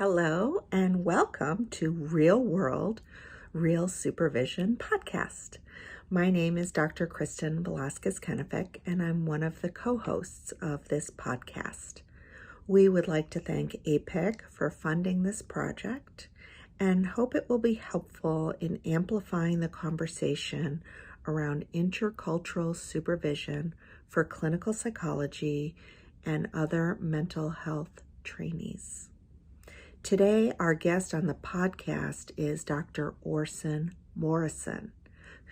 Hello and welcome to Real World Real Supervision podcast. My name is Dr. Kristen Velasquez-Kenefick, and I'm one of the co-hosts of this podcast. We would like to thank APIC for funding this project and hope it will be helpful in amplifying the conversation around intercultural supervision for clinical psychology and other mental health trainees. Today, our guest on the podcast is Dr. Orson Morrison,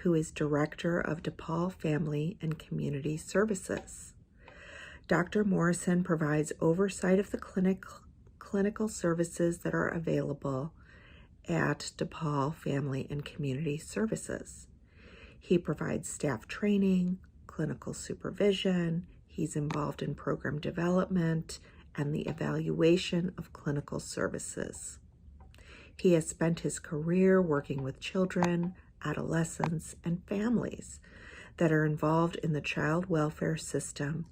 who is Director of DePaul Family and Community Services. Dr. Morrison provides oversight of the clinical services that are available at DePaul Family and Community Services. He provides staff training, clinical supervision, he's involved in program development, and the evaluation of clinical services. He has spent his career working with children, adolescents, and families that are involved in the child welfare system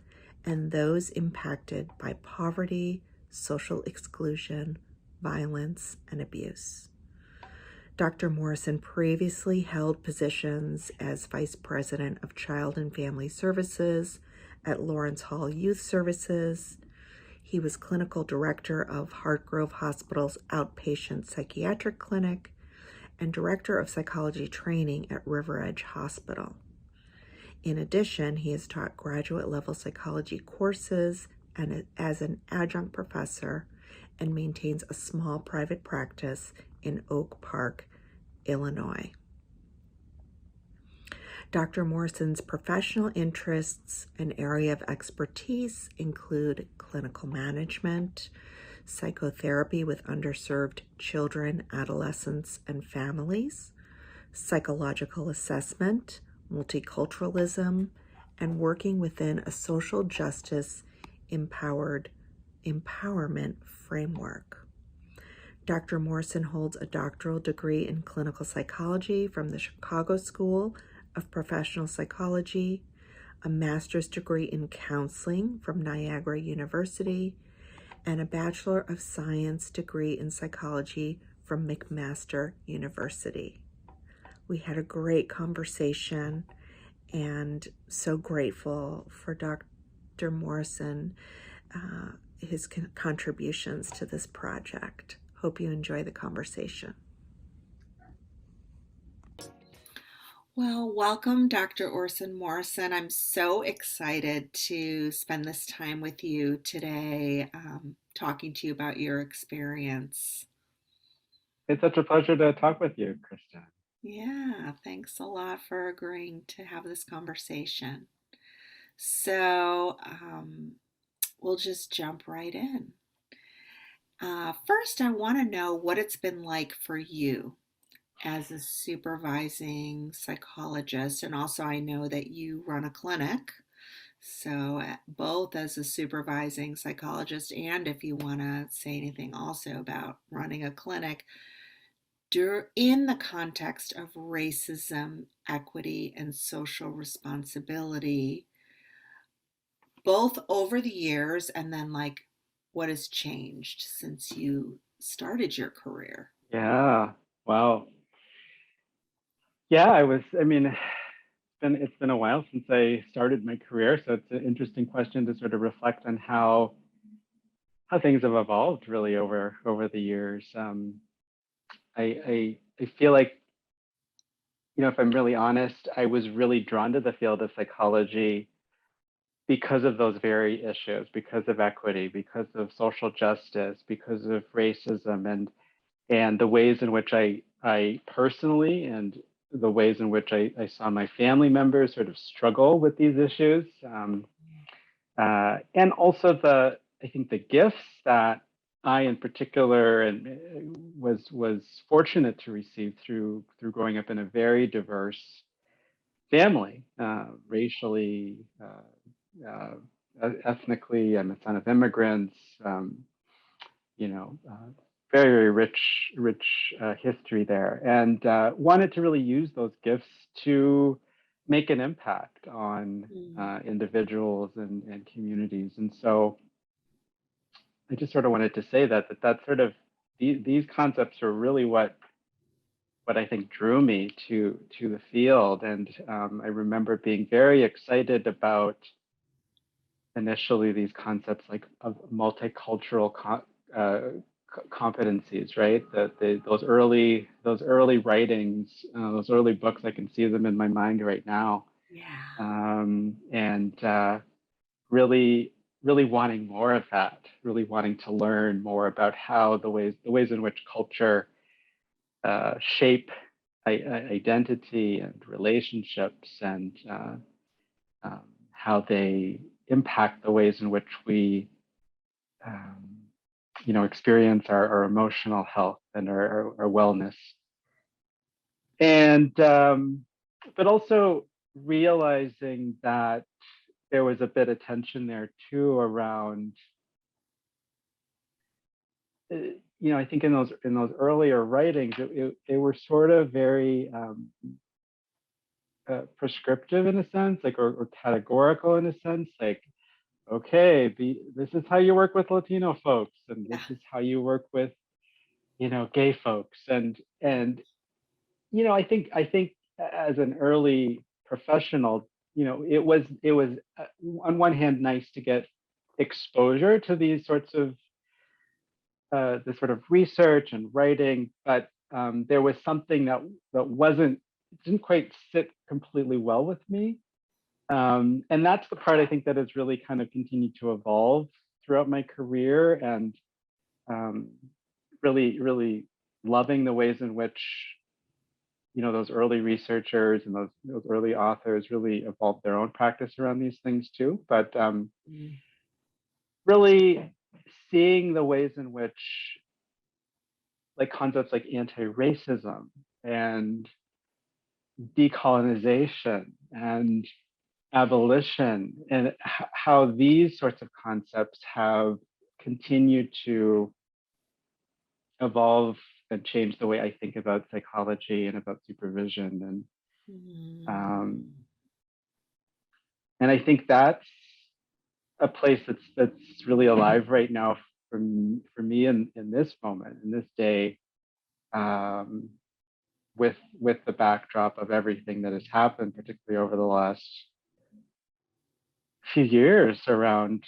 and those impacted by poverty, social exclusion, violence, and abuse. Dr. Morrison previously held positions as Vice President of Child and Family Services at Lawrence Hall Youth Services. He was clinical director of Hartgrove Hospital's outpatient psychiatric clinic and director of psychology training at River Edge Hospital. In addition, he has taught graduate level psychology courses and as an adjunct professor and maintains a small private practice in Oak Park, Illinois. Dr. Morrison's professional interests and area of expertise include clinical management, psychotherapy with underserved children, adolescents, and families, psychological assessment, multiculturalism, and working within a social justice empowerment framework. Dr. Morrison holds a doctoral degree in clinical psychology from the Chicago School of Professional Psychology, a master's degree in counseling from Niagara University, and a Bachelor of Science degree in psychology from McMaster University. We had a great conversation and so grateful for Dr. Morrison, his contributions to this project. Hope you enjoy the conversation. Well, welcome, Dr. Orson Morrison. I'm so excited to spend this time with you today, talking to you about your experience. It's such a pleasure to talk with you, Kristen. Yeah, thanks a lot for agreeing to have this conversation. So we'll just jump right in. First, I want to know what it's been like for you as a supervising psychologist, and also I know that you run a clinic, so both as a supervising psychologist and if you want to say anything also about running a clinic in the context of racism, equity, and social responsibility, both over the years and then like what has changed since you started your career. Yeah, wow. Yeah, it's been a while since I started my career, so it's an interesting question to sort of reflect on how things have evolved really over the years. I feel like, if I'm really honest, I was really drawn to the field of psychology because of those very issues, because of equity, because of social justice, because of racism, and the ways in which I personally and the ways in which I saw my family members sort of struggle with these issues, and also I think the gifts that I in particular was fortunate to receive through growing up in a very diverse family, racially, ethnically. I'm a son of immigrants. Very, very rich history there, and wanted to really use those gifts to make an impact on individuals and communities. And so I just sort of wanted to say that sort of these concepts are really what I think drew me to the field. And I remember being very excited about initially these concepts like of multicultural competencies, right? Those early writings, those early books, I can see them in my mind right now. Yeah. And really wanting more of that, really wanting to learn more about how the ways in which culture shape identity and relationships, and how they impact the ways in which we experience our emotional health and our wellness. And but also realizing that there was a bit of tension there too around I think in those earlier writings, they were sort of very prescriptive in a sense, like or categorical in a sense, like, okay, this is how you work with Latino folks, and this is how you work with gay folks, and I think as an early professional, it was on one hand nice to get exposure to these sorts of this sort of research and writing, but there was something that didn't quite sit completely well with me. And that's the part I think that has really kind of continued to evolve throughout my career, and really loving the ways in which those early researchers and those early authors really evolved their own practice around these things too. But really seeing the ways in which like concepts like anti-racism and decolonization and abolition, and how these sorts of concepts have continued to evolve and change the way I think about psychology and about supervision. And I think that's a place that's really alive right now for me in this moment, in this day, with the backdrop of everything that has happened, particularly over the last few years around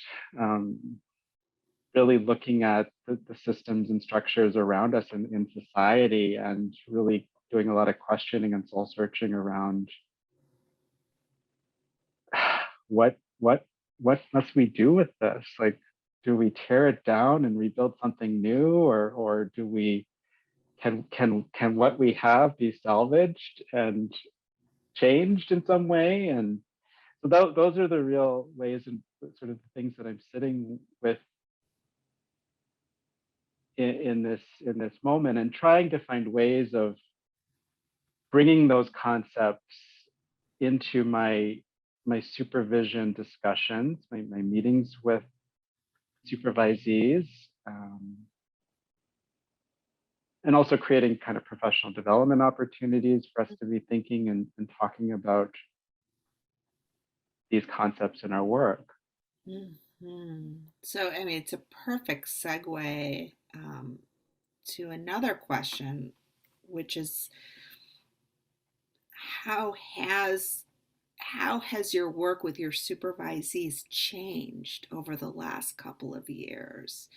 really looking at the systems and structures around us in society, and really doing a lot of questioning and soul searching around what must we do with this? Like, do we tear it down and rebuild something new, or do we can what we have be salvaged and changed in some way? And so those are the real ways and sort of the things that I'm sitting with in this moment, and trying to find ways of bringing those concepts into my supervision discussions, my meetings with supervisees, and also creating kind of professional development opportunities for us to be thinking and talking about these concepts in our work. Mm-hmm. So, I mean, it's a perfect segue to another question, which is how has your work with your supervisees changed over the last couple of years?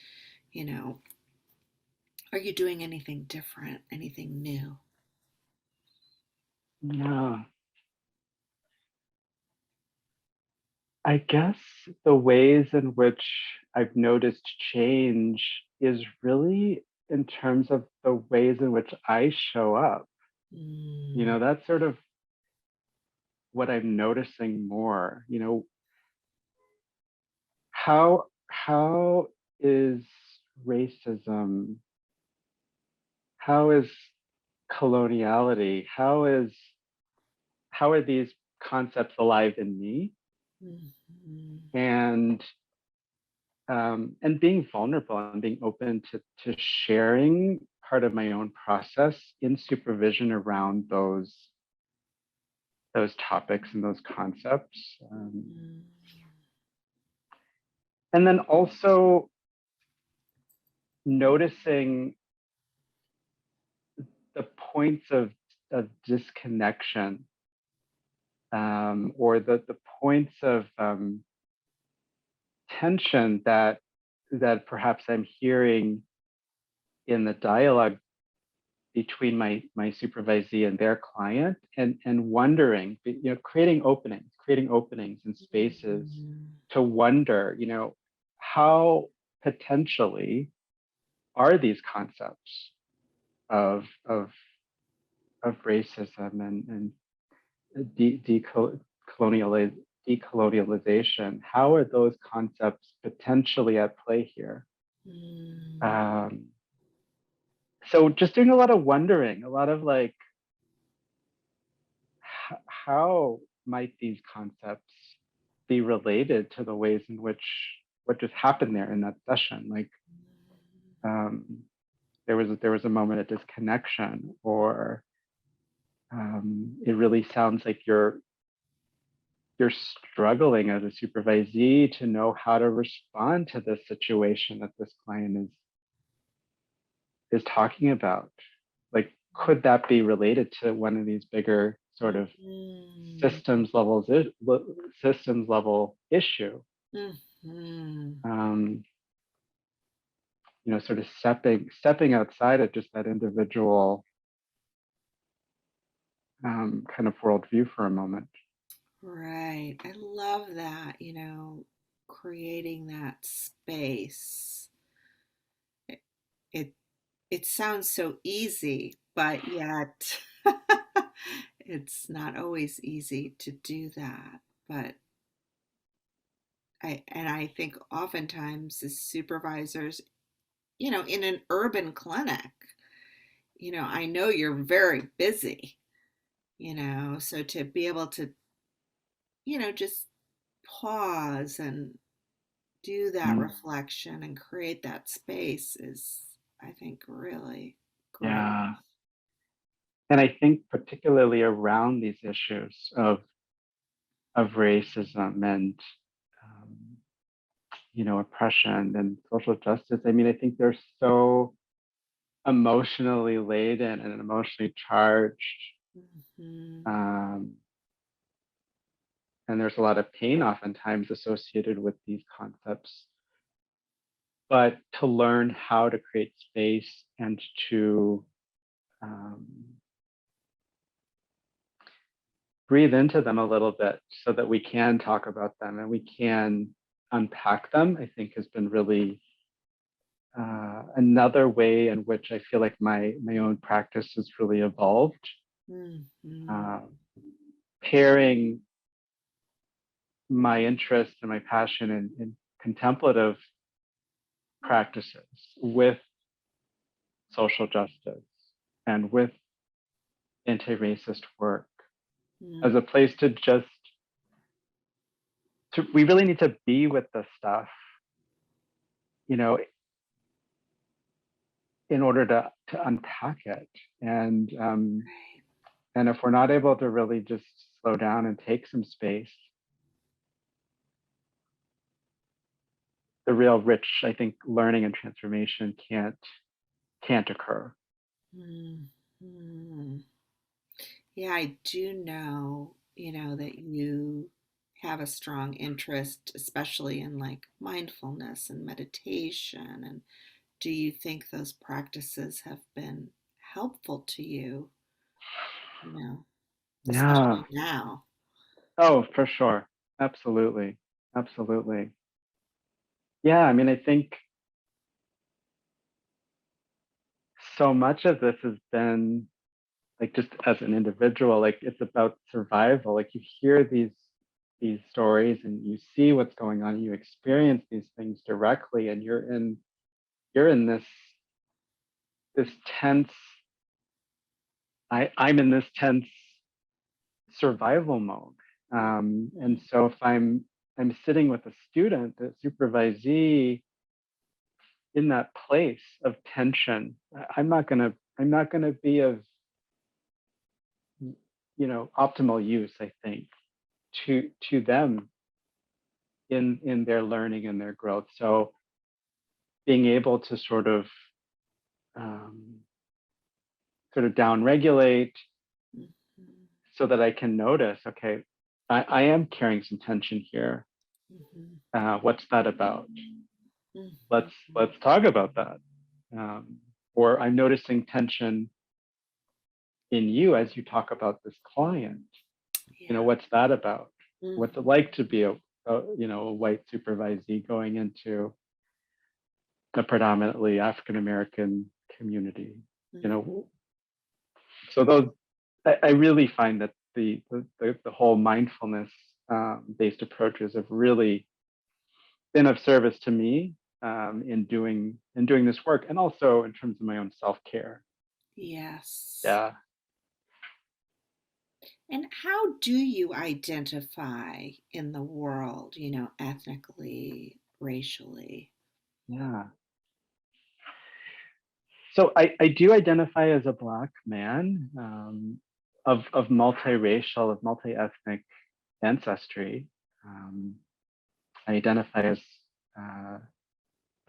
Are you doing anything different, anything new? Yeah. I guess the ways in which I've noticed change is really in terms of the ways in which I show up. That's sort of what I'm noticing more. How is racism, how is coloniality, how are these concepts alive in me? And being vulnerable and being open to sharing part of my own process in supervision around those topics and those concepts. And then also noticing points of disconnection, or the points of tension that perhaps I'm hearing in the dialogue between my supervisee and their client, and wondering, creating openings and spaces to wonder, how potentially are these concepts of racism and decolonialization, how are those concepts potentially at play here? So just doing a lot of wondering, a lot of like, how might these concepts be related to the ways in which what just happened there in that session? Like, there was a moment of disconnection, or it really sounds like you're struggling as a supervisee to know how to respond to this situation that this client is talking about. Like, could that be related to one of these bigger sort of systems level issue? Sort of stepping outside of just that individual kind of worldview for a moment. Right. I love that, creating that space. It it sounds so easy, but yet it's not always easy to do that. But I think oftentimes as supervisors, in an urban clinic, I know you're very busy, so to be able to, just pause and do that reflection and create that space is, I think, really great. Yeah. And I think particularly around these issues of racism and oppression and social justice. I mean, I think they're so emotionally laden and emotionally charged. And there's a lot of pain oftentimes associated with these concepts. But to learn how to create space and to breathe into them a little bit so that we can talk about them and we can unpack them, I think has been really another way in which I feel like my own practice has really evolved. Pairing my interest and my passion in contemplative practices with social justice and with anti-racist work as a place to we really need to be with the stuff, in order to unpack it. And if we're not able to really just slow down and take some space, the real rich, I think, learning and transformation can't occur. Yeah, I do know, that you have a strong interest, especially in like mindfulness and meditation. And do you think those practices have been helpful to you, Yeah. especially now? Oh, for sure. Absolutely. Absolutely. Yeah. I mean, I think so much of this has been like, just as an individual, like it's about survival. Like you hear these stories and you see what's going on, you experience these things directly, and you're in this tense, I'm in this tense survival mode. And so if I'm sitting with a student, a supervisee, in that place of tension, I'm not gonna be of optimal use, I think, to them in their learning and their growth. So being able to sort of sort of downregulate Mm-hmm. so that I can notice, okay, I am carrying some tension here. What's that about? Mm-hmm. Let's talk about that. Or I'm noticing tension in you as you talk about this client. Yeah. What's that about? Mm-hmm. What's it like to be a white supervisee going into a predominantly African American community? So those, I really find that the whole mindfulness based approaches have really been of service to me in doing this work, and also in terms of my own self-care. Yes. Yeah. And how do you identify in the world, ethnically, racially? Yeah. So I do identify as a Black man of multiracial, of multi-ethnic ancestry. I identify as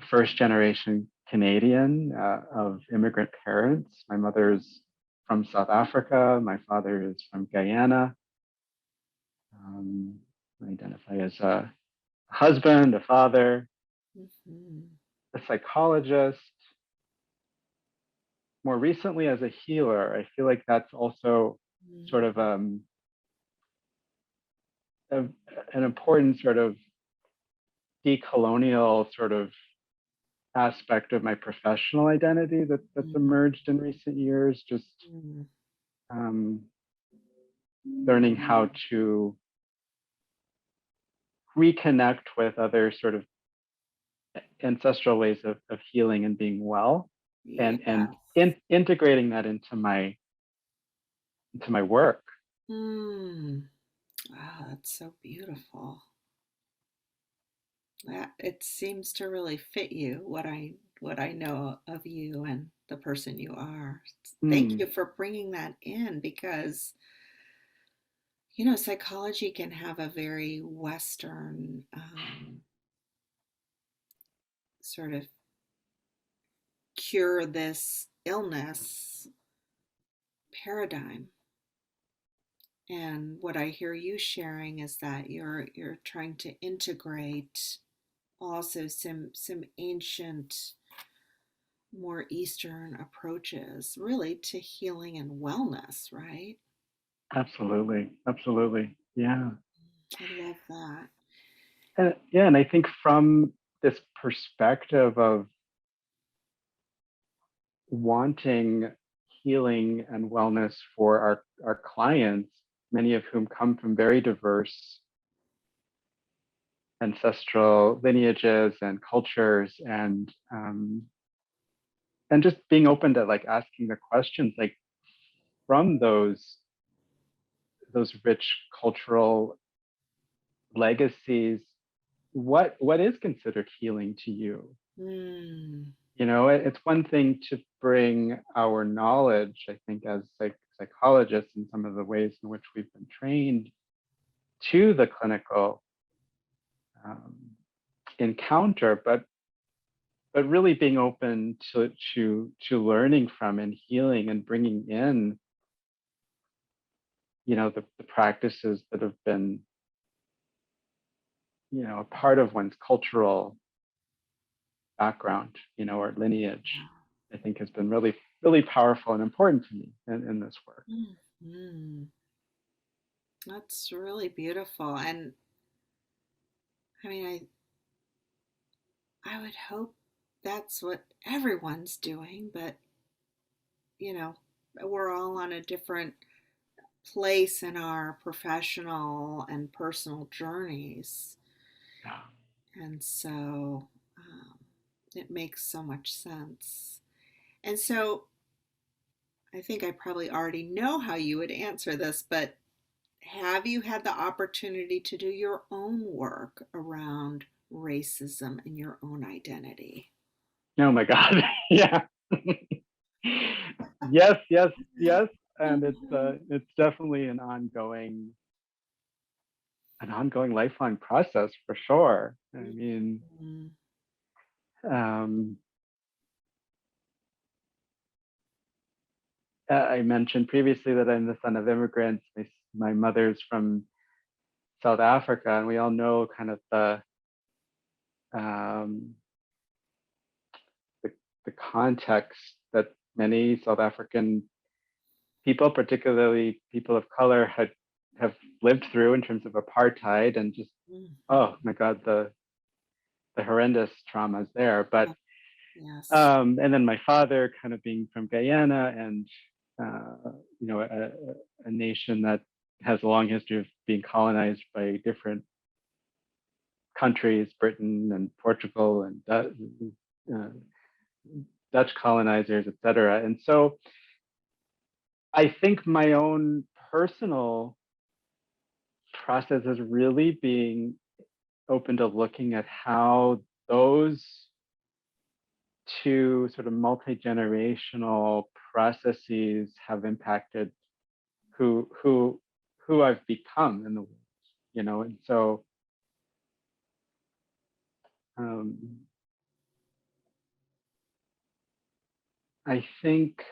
first generation Canadian of immigrant parents. My mother's from South Africa. My father is from Guyana. I identify as a husband, a father, Mm-hmm. a psychologist. More recently, as a healer. I feel like that's also sort of an important sort of decolonial sort of aspect of my professional identity that's emerged in recent years. Just learning how to reconnect with other sort of ancestral ways of healing and being well, Yeah. and integrating that into my work. Wow, that's so beautiful. It seems to really fit you, what I know of you and the person you are. Thank you for bringing that in, because psychology can have a very Western sort of cure this illness paradigm. And what I hear you sharing is that you're trying to integrate also some ancient, more Eastern approaches really to healing and wellness, right? Absolutely, yeah. I love that. And I think from this perspective of wanting healing and wellness for our clients, many of whom come from very diverse ancestral lineages and cultures, and just being open to like asking the questions, like from those rich cultural legacies, what is considered healing to you? Mm. It's one thing to bring our knowledge, I think, as psychologists, and some of the ways in which we've been trained to the clinical um, encounter, but really being open to learning from and healing and bringing in, the practices that have been, a part of one's cultural background, or lineage. I think has been really, really powerful and important to me in this work. Mm-hmm. That's really beautiful. And I mean, I would hope that's what everyone's doing, but you know, we're all on a different place in our professional and personal journeys. Yeah. And so it makes so much sense. And so I think I probably already know how you would answer this, but have you had the opportunity to do your own work around racism and your own identity? Oh my God. Yeah. Yes, yes, yes. And it's definitely an ongoing lifelong process for sure. I mean, Mhm. um, I mentioned previously that I'm the son of immigrants. My mother's from South Africa, and we all know kind of um, the context that many South African people, particularly people of color, have lived through in terms of apartheid and just, oh my God, the horrendous traumas there. But Yes. and then my father kind of being from Guyana, and a nation that has a long history of being colonized by different countries, Britain and Portugal and Dutch colonizers, et cetera. And so I think my own personal process is really being open to looking at how those two sort of multi-generational processes have impacted who I've become in the world, and so I think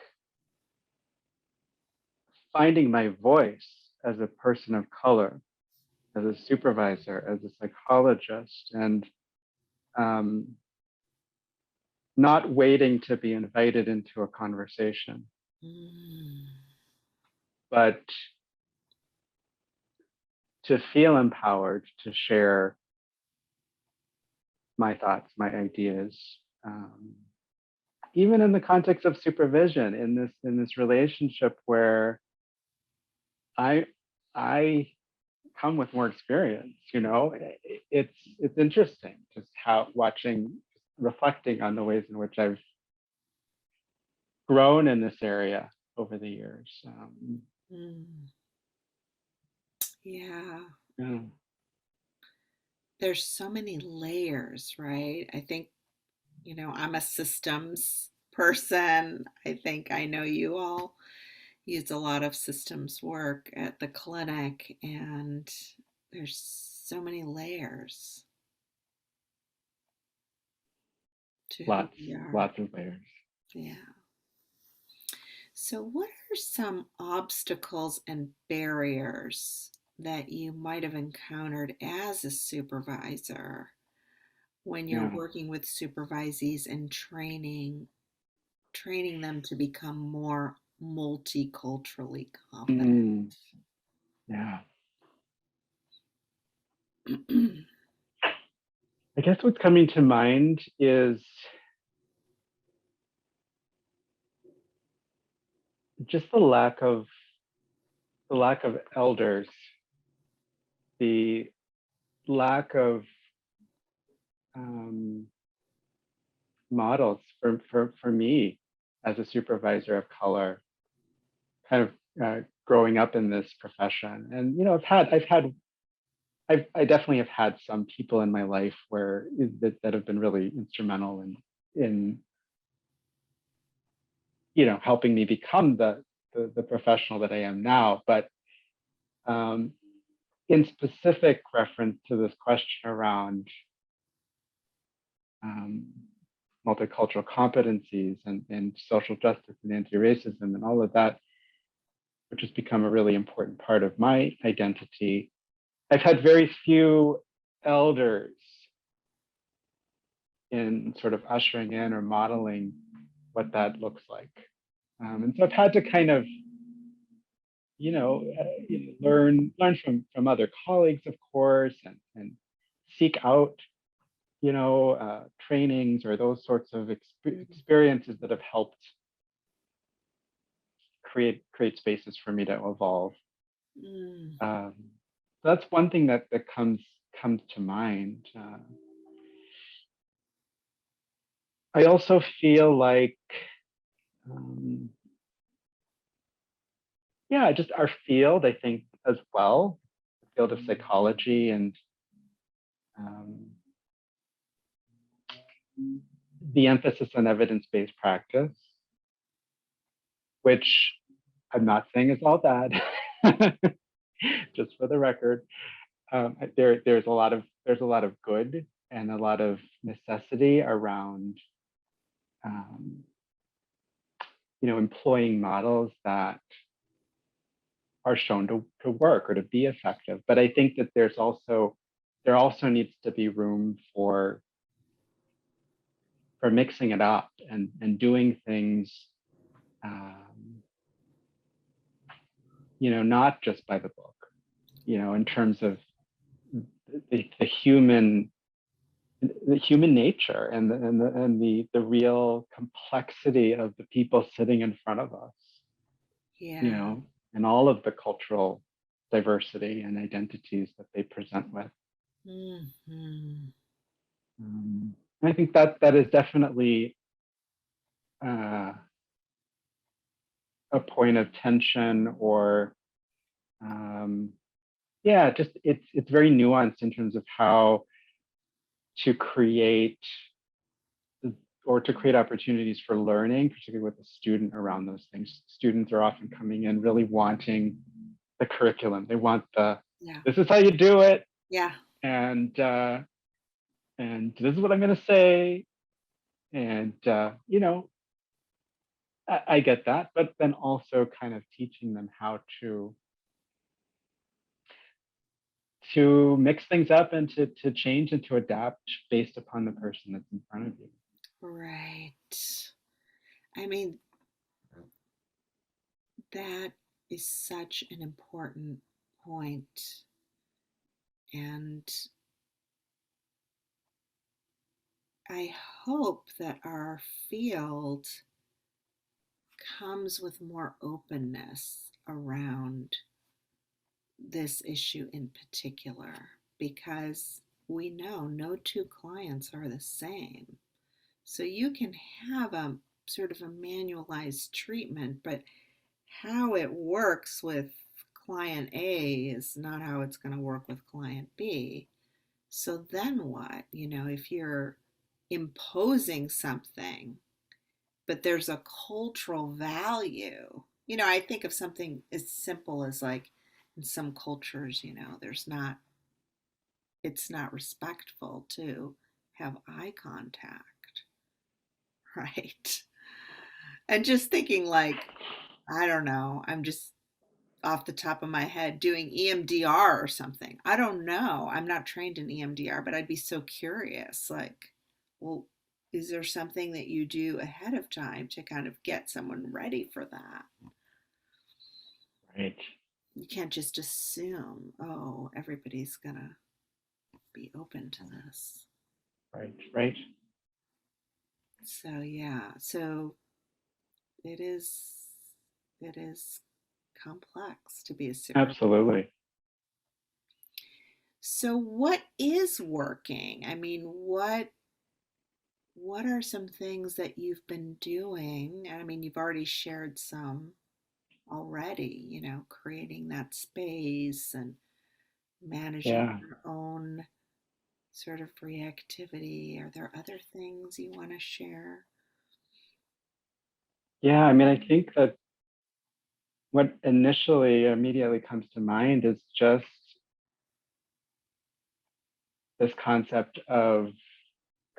finding my voice as a person of color, as a supervisor, as a psychologist, and not waiting to be invited into a conversation, but to feel empowered to share my thoughts, my ideas, even in the context of supervision, in this relationship where I come with more experience. It's interesting just how reflecting on the ways in which I've grown in this area over the years. Yeah. Yeah. There's so many layers, right? I think, I'm a systems person. I think I know you all use a lot of systems work at the clinic, and there's so many layers to who we are. Lots of layers. Yeah. So, what are some obstacles and barriers that you might have encountered as a supervisor when you're working with supervisees and training them to become more multiculturally confident? Yeah. I guess what's coming to mind is just the lack of elders, the lack of models for me as a supervisor of color, kind of growing up in this profession. And I definitely have had some people in my life that have been really instrumental in helping me become the professional that I am now. But in specific reference to this question around multicultural competencies and social justice and anti-racism and all of that, which has become a really important part of my identity, I've had very few elders in sort of ushering in or modeling what that looks like. And so I've had to kind of, learn from other colleagues, of course, and seek out, trainings or those sorts of experiences that have helped create spaces for me to evolve. So that's one thing that comes to mind. I also feel like, just our field, I think, as well, the field of psychology and the emphasis on evidence-based practice, which I'm not saying is all bad, just for the record. There's a lot of good and a lot of necessity around employing models that are shown to work or to be effective. But I think that there also needs to be room for mixing it up and doing things, not just by the book, in terms of the human nature and the real complexity of the people sitting in front of us. Yeah. And all of the cultural diversity and identities that they present with. Mm-hmm. I think that is definitely a point of tension, or just it's very nuanced in terms of how to create opportunities for learning, particularly with a student around those things. Students are often coming in really wanting the curriculum. They want this is how you do it. Yeah. And this is what I'm going to say. And, I get that, but then also kind of teaching them how to mix things up and to change and to adapt based upon the person that's in front of you. Right. I mean, that is such an important point. And I hope that our field comes with more openness around this issue in particular, because we know no two clients are the same. So you can have a sort of a manualized treatment, but how it works with client A is not how it's going to work with client B. So then what? If you're imposing something, but there's a cultural value. I think of something as simple as, like, in some cultures, it's not respectful to have eye contact, right? And just thinking, like, I don't know, I'm just off the top of my head doing EMDR or something. I don't know. I'm not trained in EMDR, but I'd be so curious. Like, well, is there something that you do ahead of time to kind of get someone ready for that? Right. You can't just assume, oh, everybody's going to be open to this. Right. So, yeah. So it is complex to be a supervisor. Absolutely. So what is working? I mean, what are some things that you've been doing? I mean, you've already shared some already, creating that space and managing Yeah. your own sort of reactivity. Are there other things you want to share? Yeah. I mean, I think that what immediately comes to mind is just this concept of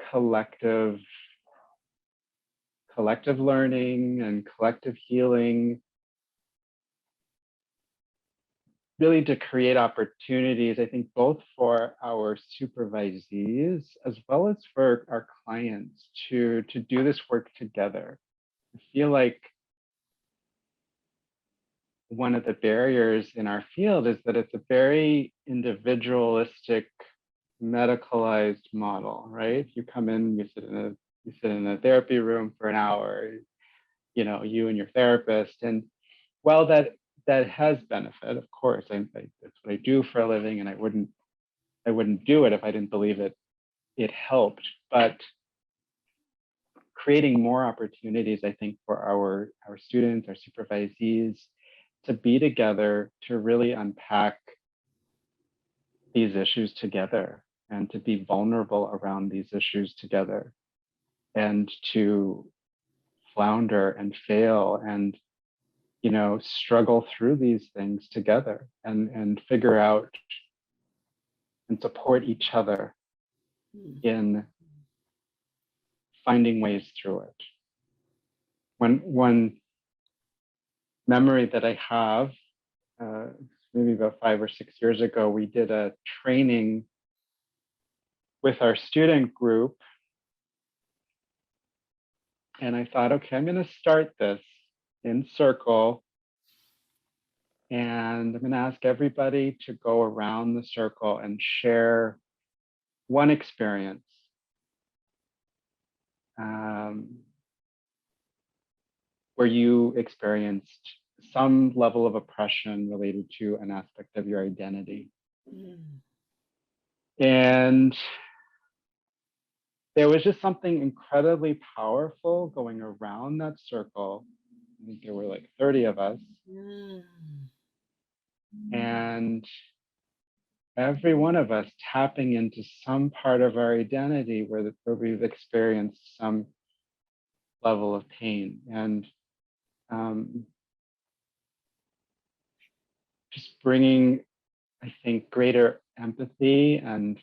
collective learning and collective healing, really to create opportunities, I think, both for our supervisees as well as for our clients to do this work together. I feel like one of the barriers in our field is that it's a very individualistic, medicalized model, right? You come in, you sit in a therapy room for an hour, you and your therapist. And while that has benefit, of course, that's what I do for a living, and I wouldn't do it if I didn't believe it helped. But creating more opportunities, I think, for our students, our supervisees, to be together, to really unpack these issues together, and to be vulnerable around these issues together, and to flounder and fail and struggle through these things together, and figure out and support each other in finding ways through it. When memory that I have, maybe about 5 or 6 years ago, we did a training with our student group. And I thought, okay, I'm going to start this in circle. And I'm going to ask everybody to go around the circle and share one experience where you experienced some level of oppression related to an aspect of your identity. Mm. And there was just something incredibly powerful going around that circle. I think there were like 30 of us. Mm. And every one of us tapping into some part of our identity where we've experienced some level of pain. And just bringing, I think, greater empathy and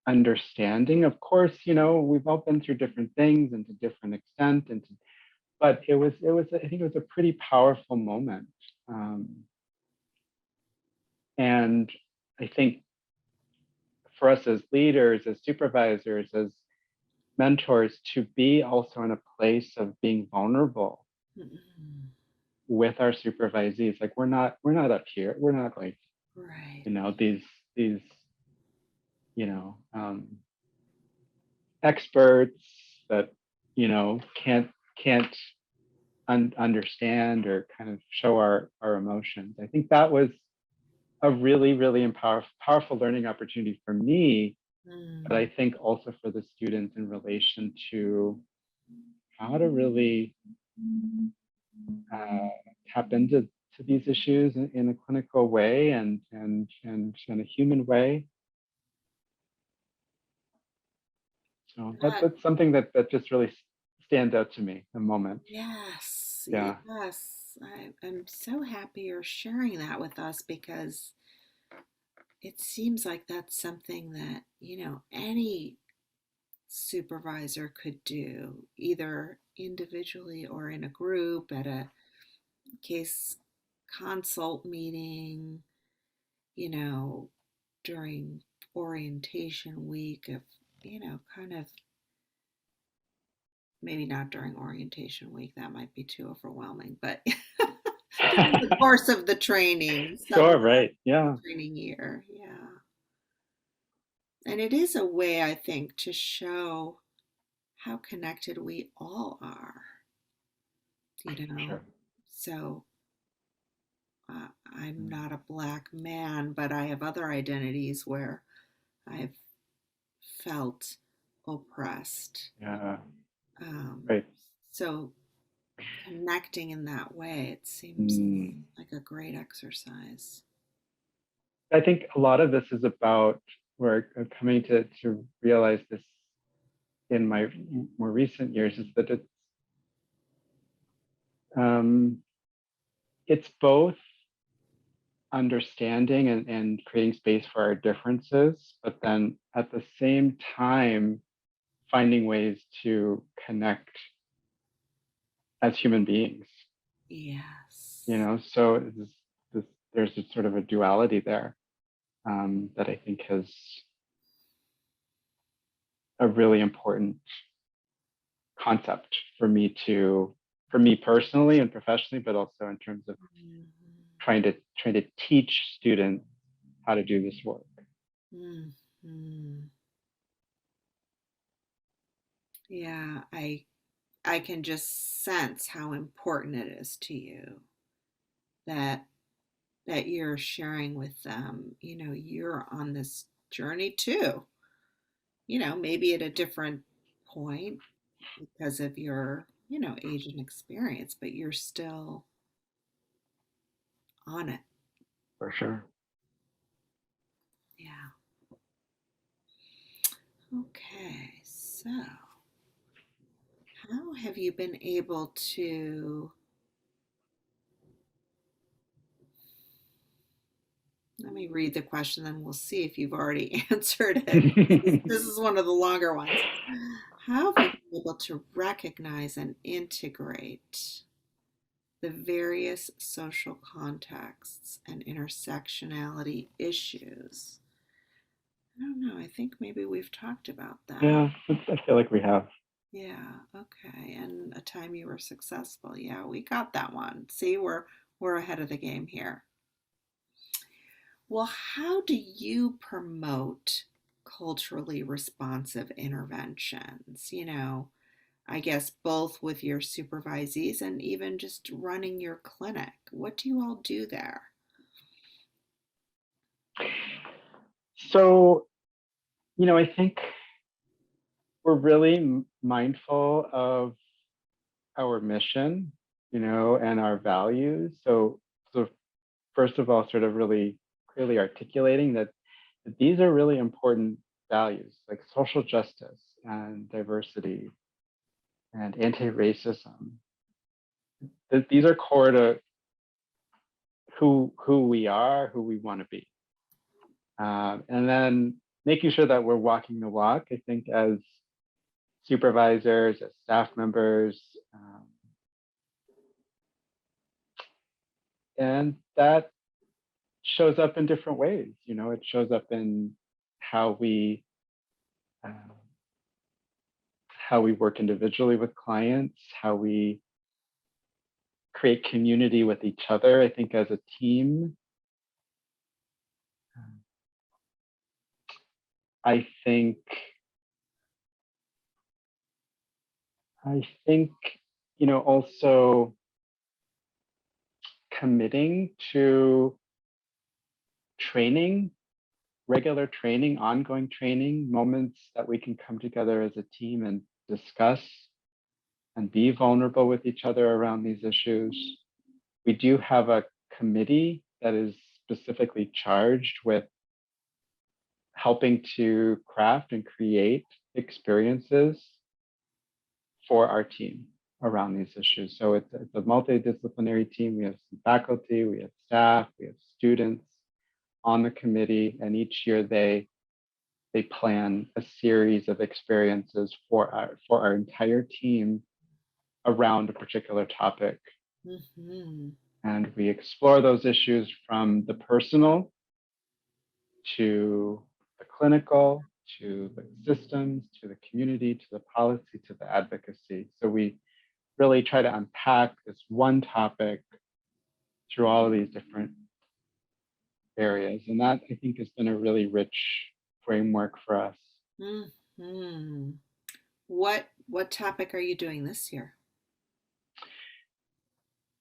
understanding. Of course, we've all been through different things and to different extent, but it was. I think it was a pretty powerful moment, and I think for us as leaders, as supervisors, as mentors, to be also in a place of being vulnerable with our supervisees. Like we're not up here. We're not like Right. these experts that can't understand or kind of show our emotions. I think that was a really, really powerful learning opportunity for me, but I think also for the students in relation to how to really tap into these issues in a clinical way and in a human way. So that's something that just really stands out to me, a moment. Yes, Yeah. yes. I'm so happy you're sharing that with us because it seems like that's something that, any supervisor could do, either individually or in a group at a case consult meeting, during orientation week of, kind of maybe not during orientation week, that might be too overwhelming, but during the course of the training, Sure, somewhere right. in the Yeah. training year. Yeah. And it is a way, I think, to show how connected we all are, you know. Sure. So I'm not a black man, but I have other identities where I've felt oppressed. Yeah. Um, Right. so connecting in that way, it seems Mm. like a great exercise. I think a lot of this is about, we're coming to realize this in my more recent years, is that it's both understanding and creating space for our differences, but then at the same time finding ways to connect as human beings. Yes. So there's a sort of a duality there, that I think has a really important concept for me personally and professionally, but also in terms of Mhm. trying to teach students how to do this work. Mhm. Yeah, I can just sense how important it is to you that you're sharing with them, you're on this journey too. Maybe at a different point because of your, age and experience, but you're still on it. For sure. Yeah. Okay. So, how have you been able to, let me read the question, then we'll see if you've already answered it. This is one of the longer ones. How have you been able to recognize and integrate? the various social contexts and intersectionality issues. I don't know. I think maybe we've talked about that. Yeah, I feel like we have. Yeah, okay. And a time you were successful. Yeah, we got that one. See, we're ahead of the game here. Well, how do you promote culturally responsive interventions? I guess both with your supervisees and even just running your clinic. What do you all do there? So, I think we're really mindful of our mission, and our values. So first of all, sort of really clearly articulating that these are really important values, like social justice and diversity and anti-racism. That these are core to who we are, who we want to be, and then making sure that we're walking the walk. I think as supervisors, as staff members, and that shows up in different ways. It shows up in how we uh, how we work individually with clients, how we create community with each other. I think as a team, I think I think also committing to training, regular training, ongoing training, moments that we can come together as a team and discuss and be vulnerable with each other around these issues. We do have a committee that is specifically charged with helping to craft and create experiences for our team around these issues. So it's a multidisciplinary team. We have some faculty, we have staff, we have students on the committee, and each year they plan a series of experiences for our entire team around a particular topic. Mm-hmm. And we explore those issues from the personal to the clinical, to the systems, to the community, to the policy, to the advocacy. So we really try to unpack this one topic through all of these different areas. And that, I think, has been a really rich framework for us. Mm-hmm. What topic are you doing this year?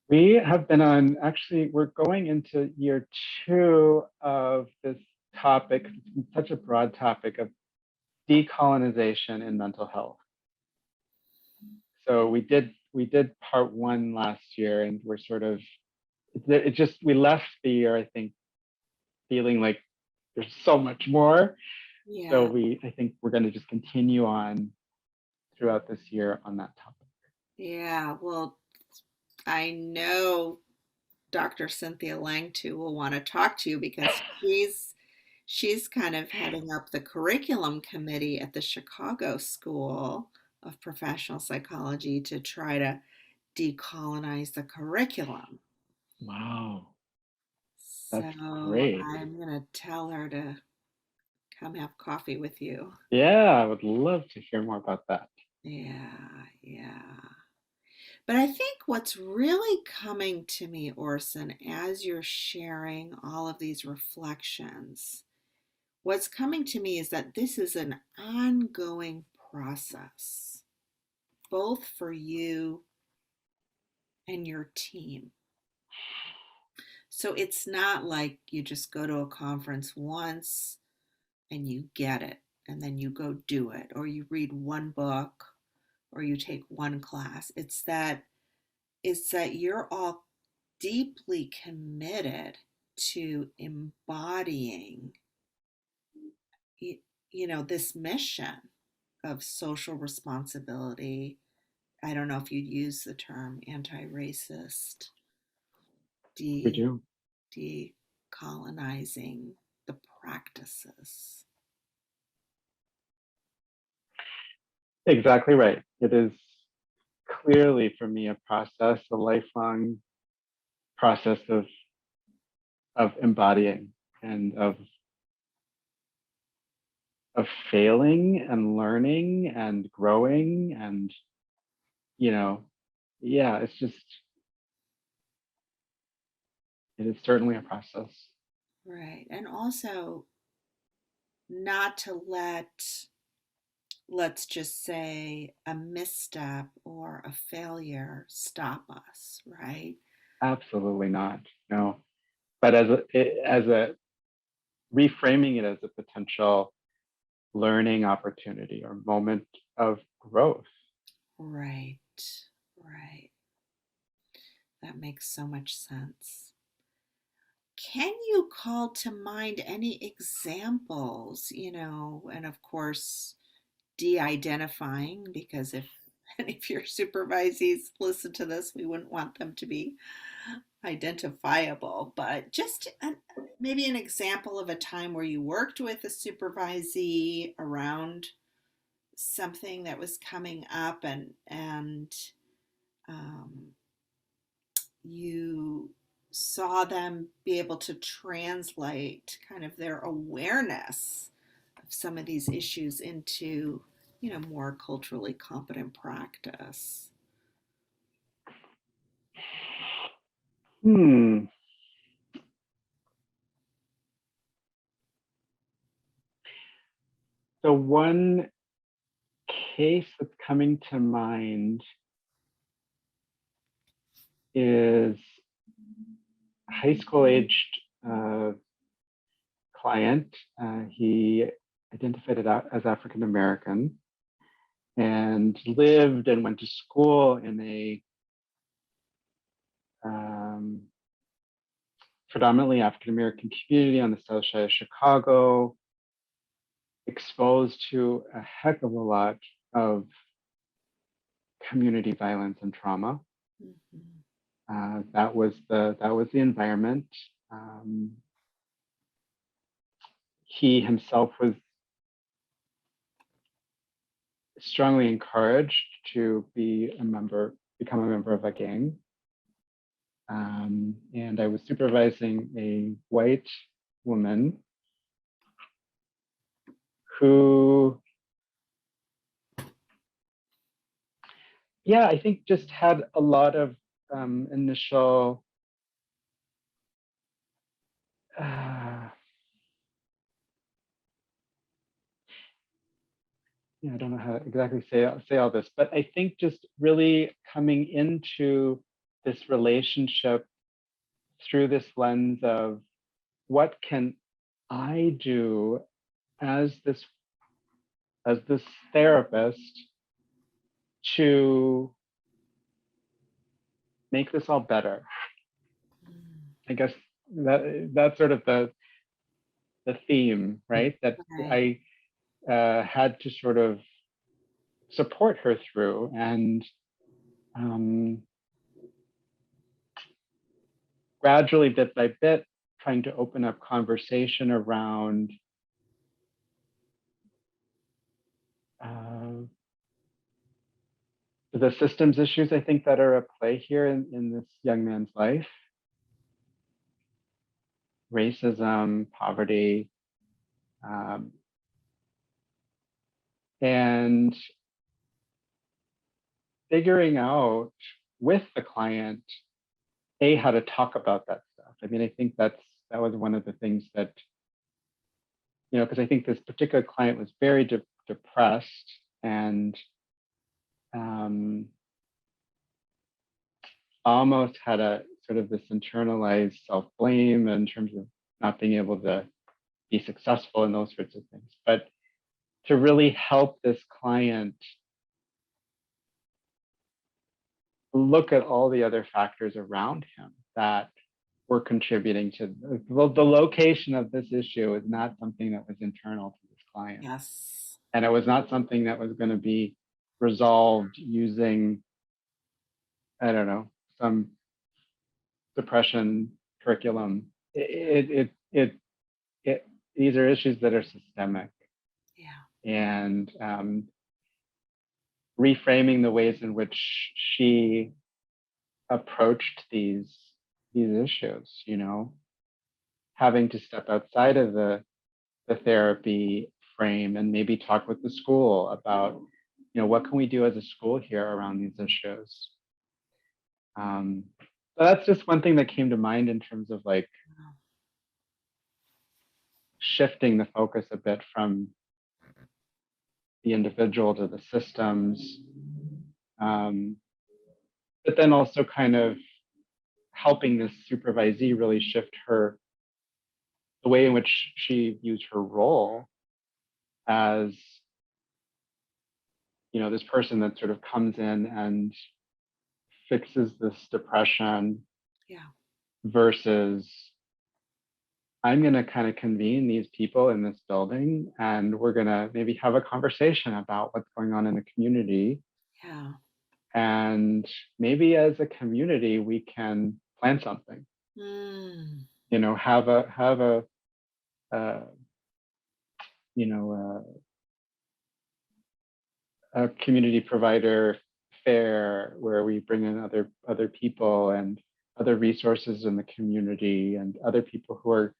We have been on, actually, we're going into year 2 of this topic. It's such a broad topic of decolonization in mental health. So we did part 1 last year, and we're sort of we left the year, I think, feeling like there's so much more. Yeah. So I think we're going to just continue on throughout this year on that topic. Yeah. Well, I know Dr. Cynthia Langtu will want to talk to you because she's kind of heading up the curriculum committee at the Chicago School of Professional Psychology to try to decolonize the curriculum. Wow. So That's great. I'm going to tell her to come have coffee with you. Yeah, I would love to hear more about that. Yeah, yeah. But I think what's really coming to me, Orson, as you're sharing all of these reflections, what's coming to me is that this is an ongoing process, both for you and your team. So it's not like you just go to a conference once and you get it, and then you go do it, or you read one book, or you take one class. It's that you're all deeply committed to embodying this mission of social responsibility. I don't know if you'd use the term anti-racist, We do. decolonizing the practices. Exactly right. It is clearly for me a process, a lifelong process of embodying and of failing and learning and growing and, yeah, it is certainly a process. Right. And also not to let's just say, a misstep or a failure stop us, right? Absolutely not. No. But as a reframing it as a potential learning opportunity or moment of growth. Right. Right. That makes so much sense. Can you call to mind any examples, and of course, de-identifying, because if any of your supervisees listen to this, we wouldn't want them to be identifiable, but just maybe an example of a time where you worked with a supervisee around something that was coming up, and um, you saw them be able to translate kind of their awareness of some of these issues into, more culturally competent practice. Hmm. So one case that's coming to mind is a high school aged client. He identified as African American and lived and went to school in a predominantly African American community on the south side of Chicago, exposed to a heck of a lot of community violence and trauma. Mhm. That was the environment. He himself was strongly encouraged to become a member of a gang. And I was supervising a white woman who, yeah, I think just had a lot of initial I don't know how to exactly say all this, but I think just really coming into this relationship through this lens of what can I do as this therapist to make this all better. I guess that's sort of the theme, right? That Right. I had to sort of support her through, and gradually, bit by bit, trying to open up conversation around the systems issues I think that are at play here in this young man's life: racism, poverty, and figuring out with the client how to talk about that stuff. I mean, I think that was one of the things that, because I think this particular client was very depressed and almost had a sort of this internalized self-blame in terms of not being able to be successful in those sorts of things. But to really help this client look at all the other factors around him that were contributing to the location of this issue is not something that was internal to this client. Yes. And it was not something that was going to be resolved using, I don't know, some depression curriculum. These are issues that are systemic, Yeah. and reframing the ways in which she approached these these issues, having to step outside of the therapy frame and maybe talk with the school about, what can we do as a school here around these issues. So that's just one thing that came to mind in terms of like shifting the focus a bit from the individual to the systems, but then also kind of helping this supervisee really shift the way in which she views her role as, this person that sort of comes in and fixes this depression. Yeah. Versus I'm going to kind of convene these people in this building and we're going to maybe have a conversation about what's going on in the community. Yeah. And maybe as a community, we can plan something, have you know, a community provider fair where we bring in other people and other resources in the community and other people who are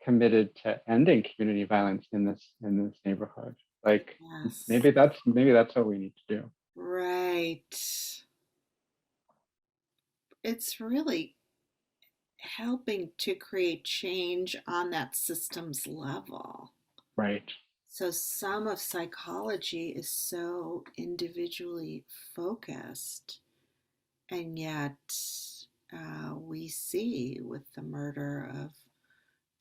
committed to ending community violence in this neighborhood. Like Yes. maybe that's what we need to do. Right. It's really helping to create change on that systems level. Right. So some of psychology is so individually focused, and yet we see with the murder of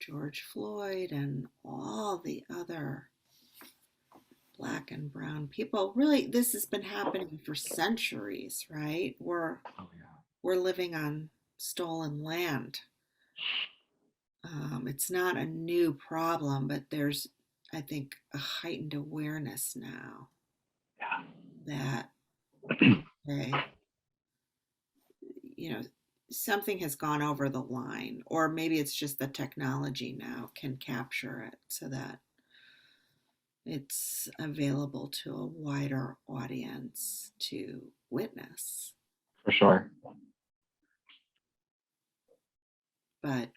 George Floyd and all the other Black and brown people, really this has been happening for centuries, right? We're living on stolen land. It's not a new problem, but there's, I think, a heightened awareness now that, okay, something has gone over the line, or maybe it's just the technology now can capture it so that it's available to a wider audience to witness. For sure. But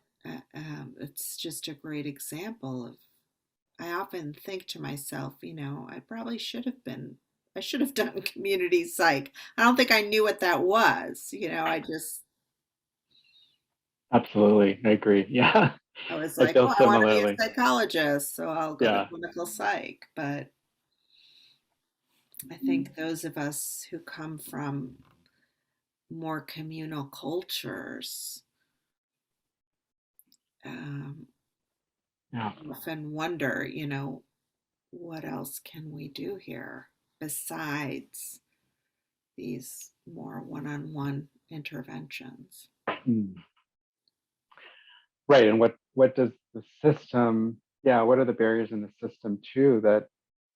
it's just a great example of, I often think to myself, I probably I should have done community psych. I don't think I knew what that was. I just, Absolutely. I agree. Yeah. I was I like, feel oh, I want to be similarly. a psychologist, so I'll go to Yeah. clinical psych. But I think those of us who come from more communal cultures um, Yeah. often wonder, what else can we do here besides these more one-on-one interventions? Mm. Right. And what does the system, what are the barriers in the system too that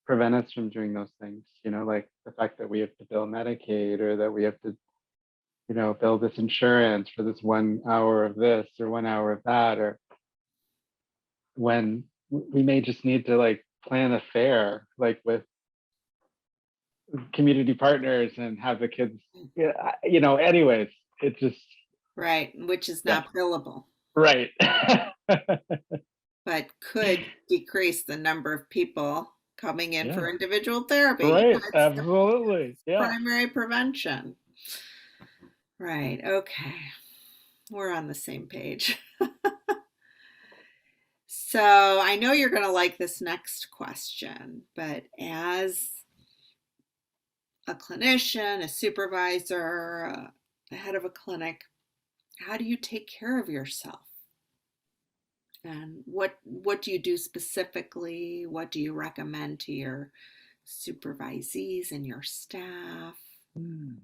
prevent us from doing those things? Like the fact that we have to bill Medicaid or that we have to, bill this insurance for this 1 hour of this or 1 hour of that, or when we may just need to like plan a fair, like with community partners and have the kids, anyways, it just, Right, which is yeah, not billable, right. but could decrease the number of people coming in for Yeah, individual therapy. right. It's Absolutely. Yeah. primary prevention. Right, okay. We're on the same page. So I know you're going to like this next question, but as a clinician, a supervisor, a head of a clinic, how do you take care of yourself? And what do you do specifically? What do you recommend to your supervisees and your staff? Mm.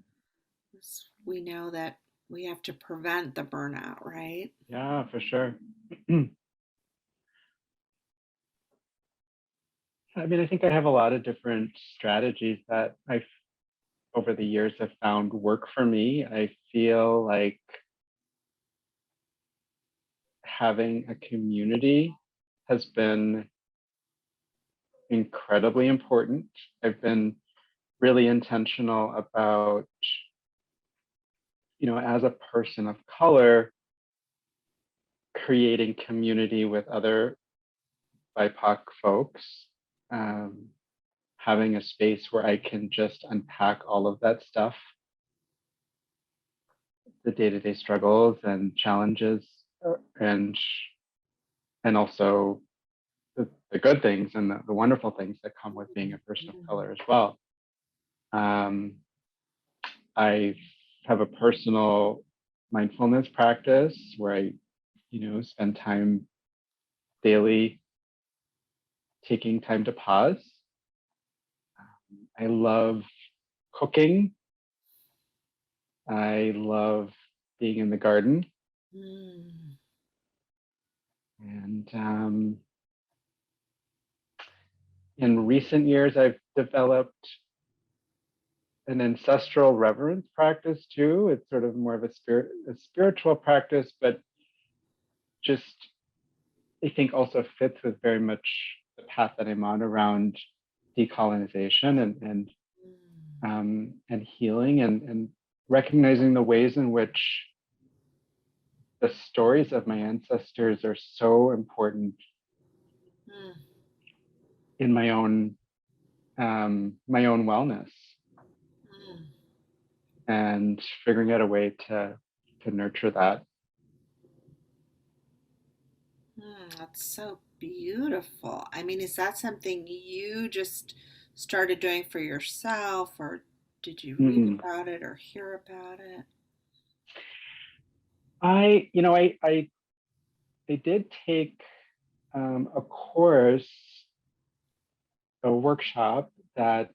We know that we have to prevent the burnout, right? Yeah, for sure. I mean, I think I have a lot of different strategies that I've over the years have found work for me. I feel like having a community has been incredibly important. I've been really intentional about, as a person of color, creating community with other BIPOC folks, having a space where I can just unpack all of that stuff, the day-to-day struggles and challenges, and also the good things and the wonderful things that come with being a person of color as well. I have a personal mindfulness practice where I, spend time daily taking time to pause. I love cooking. I love being in the garden. And in recent years, I've developed an ancestral reverence practice too. It's sort of more of a spiritual practice, but just I think also fits with very much the path that I'm on around decolonization and healing and recognizing the ways in which the stories of my ancestors are so important in my own wellness, and figuring out a way to nurture that. That's so beautiful. I mean, is that something you just started doing for yourself, or did you read about it or hear about it? I did take a course, a workshop that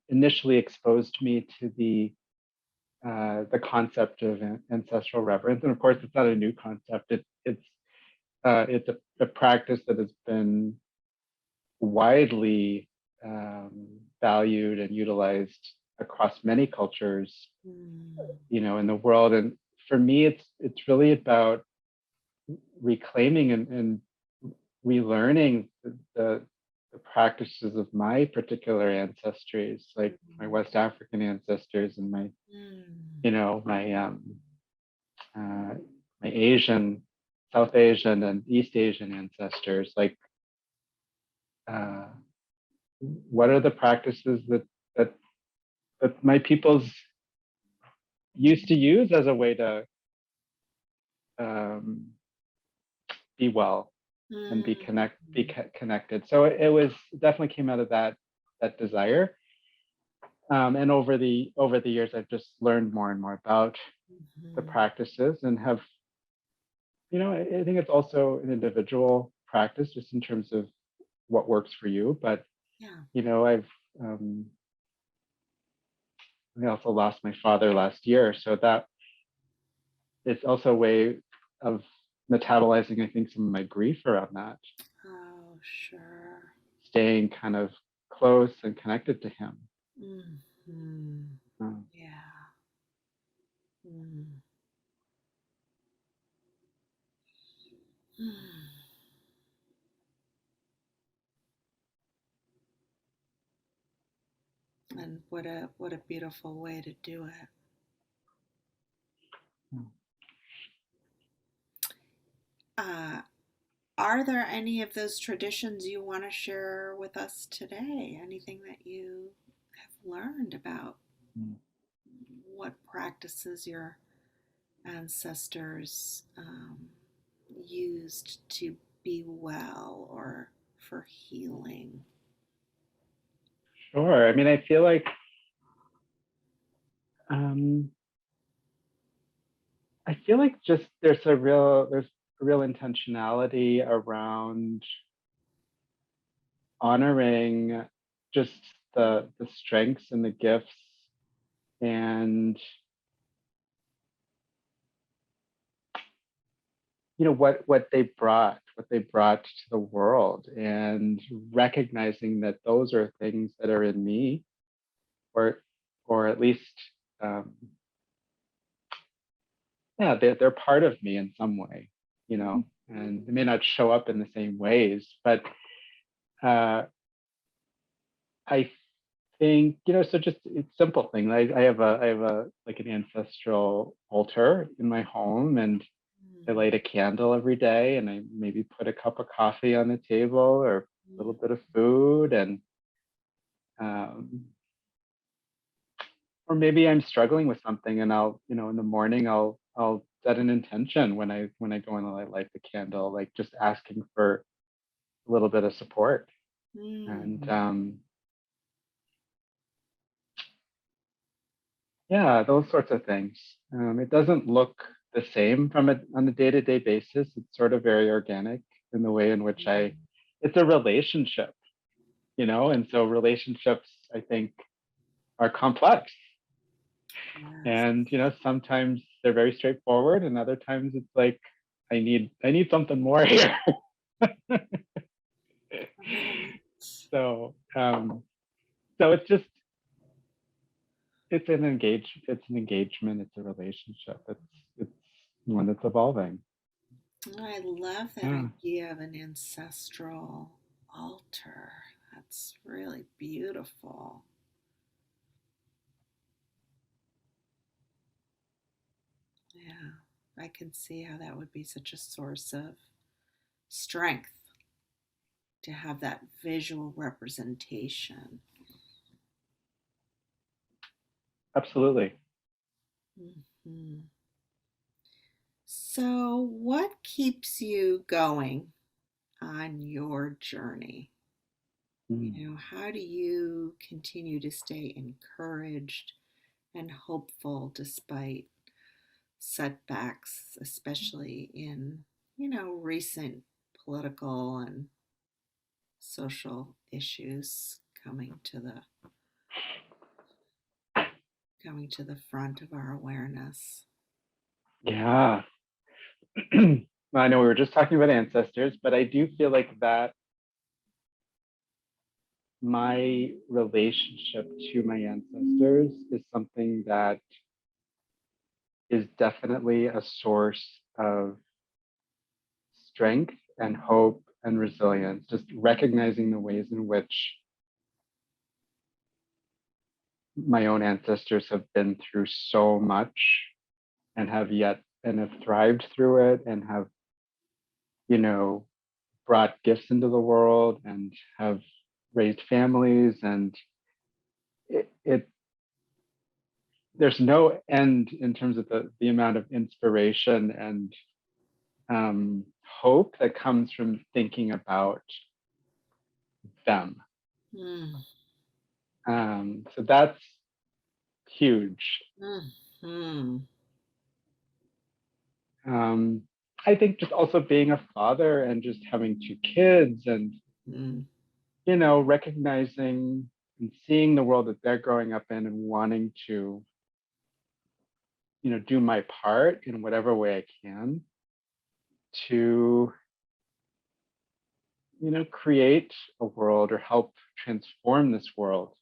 initially exposed me to the concept of ancestral reverence, and of course, it's not a new concept. It's a practice that has been widely valued and utilized across many cultures, in the world. And for me, it's really about reclaiming and relearning the practices of my particular ancestries, like my West African ancestors and my my Asian, South Asian, and East Asian ancestors. Like, what are the practices that my peoples used to use as a way to be well and be connected. So it was definitely came out of that desire. And over the years, I've just learned more and more about the practices, and have, I think it's also an individual practice, just in terms of what works for you. But I've I also lost my father last year, so that it's also a way of metabolizing, I think, some of my grief around that. Oh, sure. Staying kind of close and connected to him. Yeah. And what a beautiful way to do it. Are there any of those traditions you want to share with us today? Anything that you have learned about what practices your ancestors used to be well or for healing? Sure. I mean, I feel like just there's a real intentionality around honoring just the strengths and the gifts and what they brought to the world, and recognizing that those are things that are in me, or at least they're part of me in some way, and they may not show up in the same ways, but I think, so just it's simple thing. I have a like an ancestral altar in my home, and I light a candle every day, and I maybe put a cup of coffee on the table or a little bit of food, and um, or maybe I'm struggling with something, and I'll, in the morning, I'll set an intention when I go and I light the candle, like just asking for a little bit of support. And yeah, those sorts of things. It doesn't look the same on a day-to-day basis. It's sort of very organic in the way in which it's a relationship, and so relationships, I think, are complex. Yes. And sometimes they're very straightforward, and other times it's like, I need something more here. So it's an engagement, it's a relationship, it's one that's evolving. I love that Yeah. idea of an ancestral altar. That's really beautiful. Yeah, I can see how that would be such a source of strength to have that visual representation. Absolutely. Mhm. So, what keeps you going on your journey? How do you continue to stay encouraged and hopeful despite setbacks, especially in, recent political and social issues coming to the front of our awareness? Yeah. I know we were just talking about ancestors, but I do feel like that my relationship to my ancestors is something that is definitely a source of strength and hope and resilience, just recognizing the ways in which my own ancestors have been through so much and have thrived through it, and have, you know, brought gifts into the world and have raised families, and it there's no end in terms of the amount of inspiration and hope that comes from thinking about them. Mm. So that's huge. Hmm. Um, I think just also being a father and just having two kids, and Mm. recognizing and seeing the world that they're growing up in, and wanting to, do my part in whatever way I can to, create a world or help transform this world,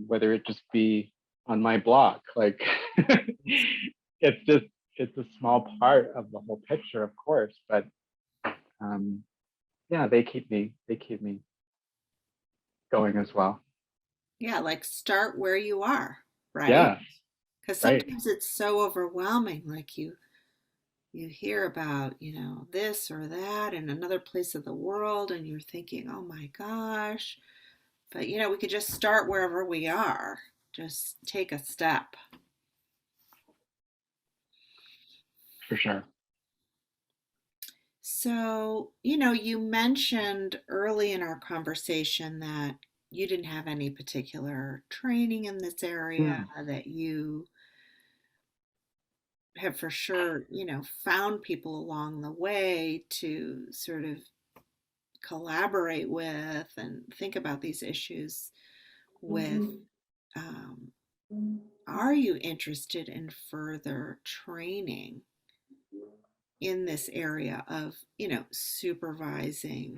whether it just be on my block. Like, it's a small part of the whole picture, of course, but um, yeah, they keep me going as well. Yeah, like start where you are, right? Yeah, Because right. sometimes it's so overwhelming. Like you hear about, this or that in another place of the world, and you're thinking, oh my gosh. But, we could just start wherever we are. Just take a step. For sure. So, you mentioned early in our conversation that you didn't have any particular training in this area, Mm. that you have for sure, found people along the way to sort of collaborate with and think about these issues with. Um, are you interested in further training in this area of, supervising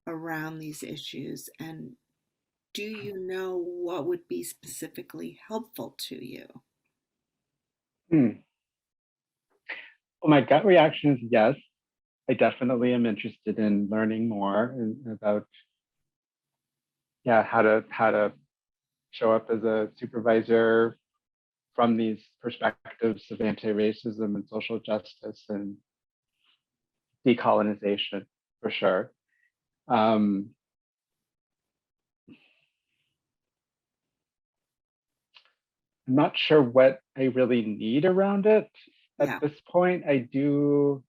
around these issues? And do you know what would be specifically helpful to you? Mm. Well, my gut reaction is yes. I definitely am interested in learning more about, yeah, how to show up as a supervisor from these perspectives of anti-racism and social justice and decolonization, for sure. Um, I'm not sure what I really need around it at Yeah. this point. I do.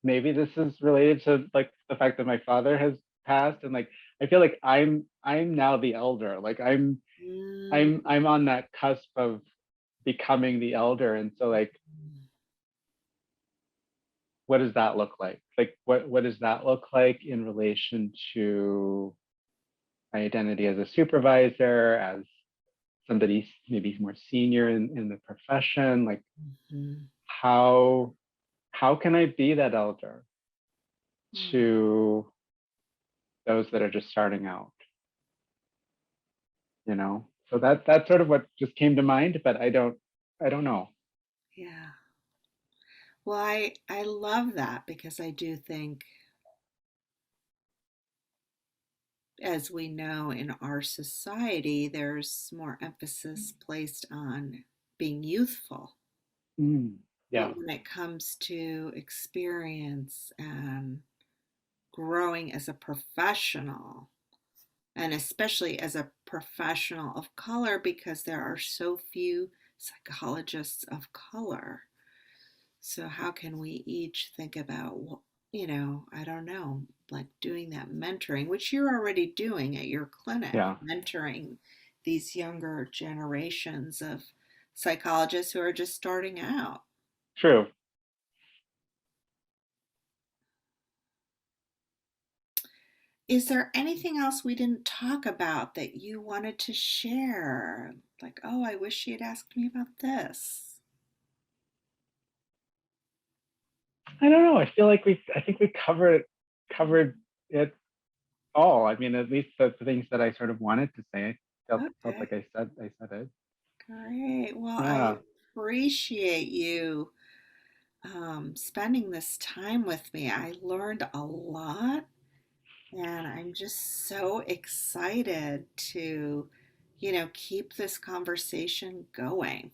Maybe this is related to like the fact that my father has passed, and like I feel like I'm now the elder. Like Mm. I'm on that cusp of becoming the elder, and so like what does that look like? Like what does that look like in relation to my identity as a supervisor, as somebody maybe more senior in the profession? Like Mhm. how how can I be that elder Mm. to those that are just starting out, you know? So that's sort of what just came to mind, but I don't know. Yeah. Well, I love that because I do think, as we know in our society, there's more emphasis placed on being youthful. Mm, yeah, But when it comes to experience and growing as a professional, and especially as a professional of color, because there are so few psychologists of color. So, how can we each think about, I don't know, like doing that mentoring, which you're already doing at your clinic, yeah, mentoring these younger generations of psychologists who are just starting out? true. Is there anything else we didn't talk about that you wanted to share? Like, oh, I wish she had asked me about this. I don't know. I feel like I think we covered it all. I mean, at least the things that I sort of wanted to say. I felt Okay, like I said it. great. Well, I Yeah, appreciate you spending this time with me. I learned a lot, and I'm just so excited to, keep this conversation going.